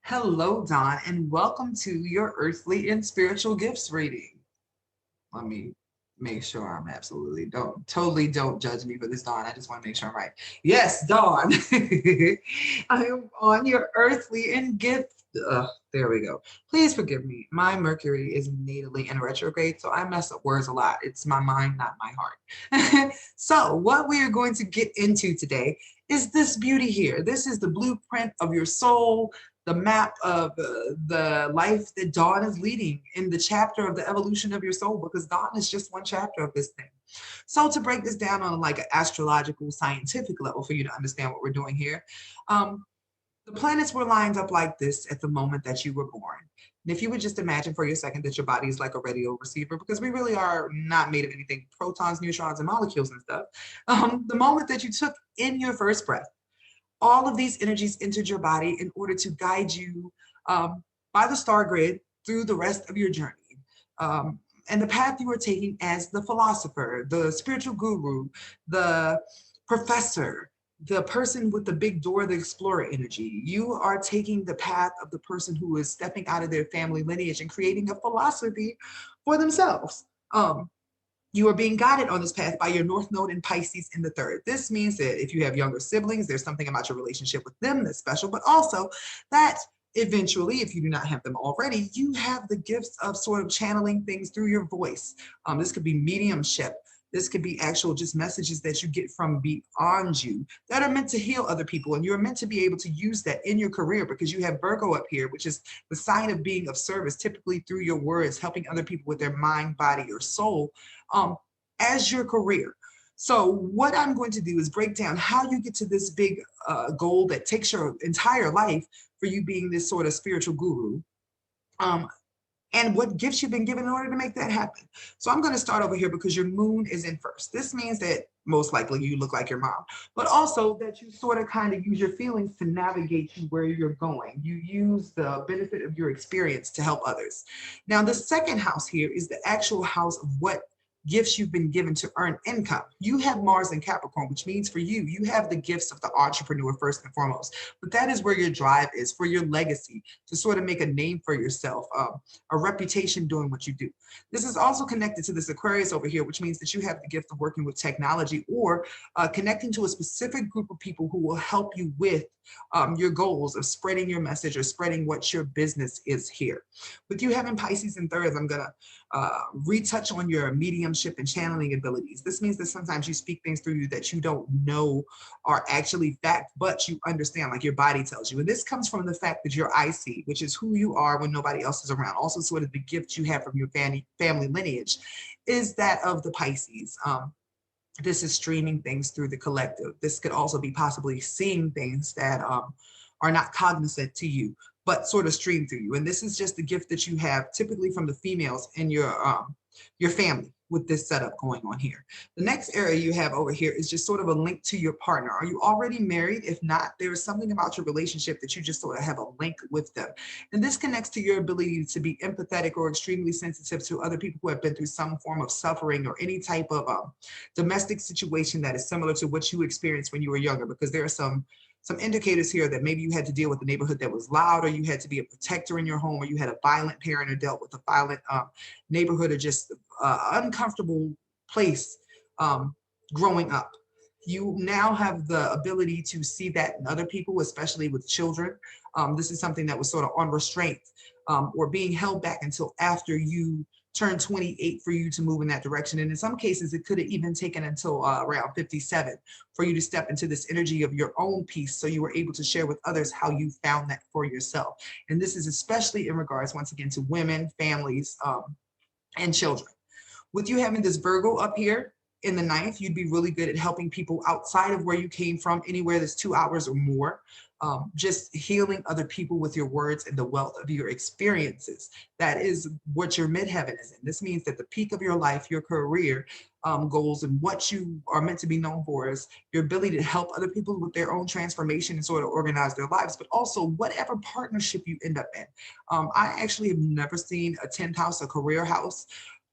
Hello, Don, and welcome to your earthly and spiritual gifts reading. Let me make sure I'm absolutely don't judge me for this, Dawn. I just want to make sure I'm right. Yes, Dawn. I am on your earthly and gift. There we go. Please forgive me. My Mercury is natally in retrograde, so I mess up words a lot. It's my mind, not my heart. So, what we are going to get into today is this beauty here. This is the blueprint of your soul, the map of the life that Dawn is leading in the chapter of the evolution of your soul, because Dawn is just one chapter of this thing. So to break this down on like an astrological, scientific level for you to understand what we're doing here, um, the planets were lined up like this at the moment that you were born. And if you would just imagine for a second that your body is like a radio receiver, because we really are not made of anything, protons, neutrons, and molecules and stuff. The moment that you took in your first breath, all of these energies entered your body in order to guide you by the star grid through the rest of your journey. And the path you are taking as the philosopher, the spiritual guru, the professor, the person with the big door, the explorer energy. You are taking the path of the person who is stepping out of their family lineage and creating a philosophy for themselves. You are being guided on this path by your North Node in Pisces in the third. This means that if you have younger siblings, there's something about your relationship with them that's special, but also that eventually, if you do not have them already, you have the gifts of sort of channeling things through your voice. This could be mediumship. This could be actual just messages that you get from beyond you that are meant to heal other people. And you're meant to be able to use that in your career because you have Virgo up here, which is the sign of being of service, typically through your words, helping other people with their mind, body, or soul um, as your career. So what I'm going to do is break down how you get to this big goal that takes your entire life for you being this sort of spiritual guru. Um, and what gifts you've been given in order to make that happen. So I'm going to start over here because your moon is in first. This means that most likely you look like your mom, but also that you sort of kind of use your feelings to navigate you where you're going. You use the benefit of your experience to help others. Now, the second house here is the actual house of what gifts you've been given to earn income. You have Mars in Capricorn, which means for you, you have the gifts of the entrepreneur first and foremost. But that is where your drive is for your legacy to sort of make a name for yourself, a reputation doing what you do. This is also connected to this Aquarius over here, which means that you have the gift of working with technology or connecting to a specific group of people who will help you with your goals of spreading your message or spreading what your business is here. With you having Pisces in thirds, I'm going to retouch on your mediumship and channeling abilities. This means that sometimes you speak things through you that you don't know are actually fact, but you understand, like your body tells you. And this comes from the fact that you're IC, which is who you are when nobody else is around. Also, sort of the gift you have from your family lineage is that of the Pisces. This is streaming things through the collective. This could also be possibly seeing things that are not cognizant to you, but sort of stream through you. And this is just the gift that you have typically from the females in your family with this setup going on here. The next area you have over here is just sort of a link to your partner. Are you already married? If not, there is something about your relationship that you just sort of have a link with them. And this connects to your ability to be empathetic or extremely sensitive to other people who have been through some form of suffering or any type of domestic situation that is similar to what you experienced when you were younger, because there are some indicators here that maybe you had to deal with a neighborhood that was loud, or you had to be a protector in your home, or you had a violent parent, or dealt with a violent neighborhood, or just uncomfortable place growing up. You now have the ability to see that in other people, especially with children. This is something that was sort of on restraint or being held back until after you turned 28 for you to move in that direction. And in some cases, it could have even taken until around 57 for you to step into this energy of your own peace, so you were able to share with others how you found that for yourself. And this is especially in regards, once again, to women, families, and children. With you having this Virgo up here in the ninth, you'd be really good at helping people outside of where you came from, anywhere that's 2 hours or more. Just healing other people with your words and the wealth of your experiences. That is what your midheaven is in. This means that the peak of your life, your career goals, and what you are meant to be known for is your ability to help other people with their own transformation and sort of organize their lives, but also whatever partnership you end up in. I actually have never seen a 10th house, a career house,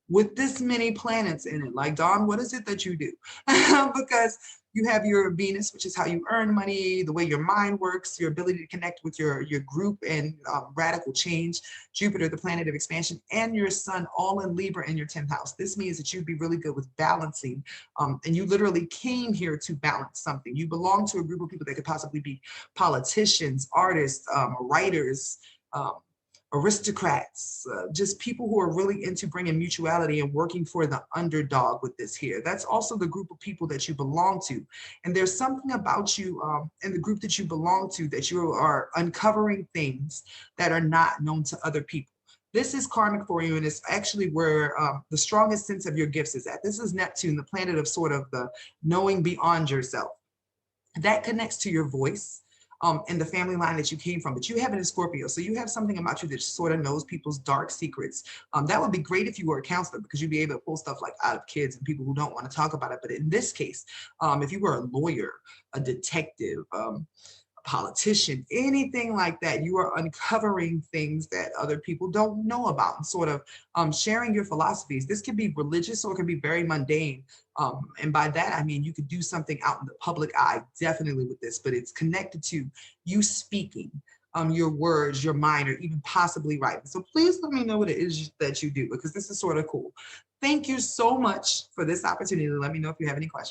with this many planets in it. Like, Dawn, what is it that you do? Because You have your Venus, which is how you earn money, the way your mind works, your ability to connect with your group and radical change. Jupiter, the planet of expansion, and your sun all in Libra in your 10th house. This means that you'd be really good with balancing, and you literally came here to balance something. You belong to a group of people that could possibly be politicians, artists, writers, um, aristocrats, just people who are really into bringing mutuality and working for the underdog with this here. That's also the group of people that you belong to. And there's something about you in the group that you belong to that you are uncovering things that are not known to other people. This is karmic for you, and it's actually where the strongest sense of your gifts is at. This is Neptune, the planet of sort of the knowing beyond yourself. That connects to your voice and the family line that you came from, but you have it in Scorpio. So you have something about you that sort of knows people's dark secrets. That would be great if you were a counselor, because you'd be able to pull stuff like out of kids and people who don't want to talk about it. But in this case, if you were a lawyer, a detective, politician, anything like that, you are uncovering things that other people don't know about and sort of sharing your philosophies. This can be religious or it can be very mundane. And by that, I mean, you could do something out in the public eye, definitely with this, but it's connected to you speaking, your words, your mind, or even possibly writing. So please let me know what it is that you do, because this is sort of cool. Thank you so much for this opportunity. Let me know if you have any questions.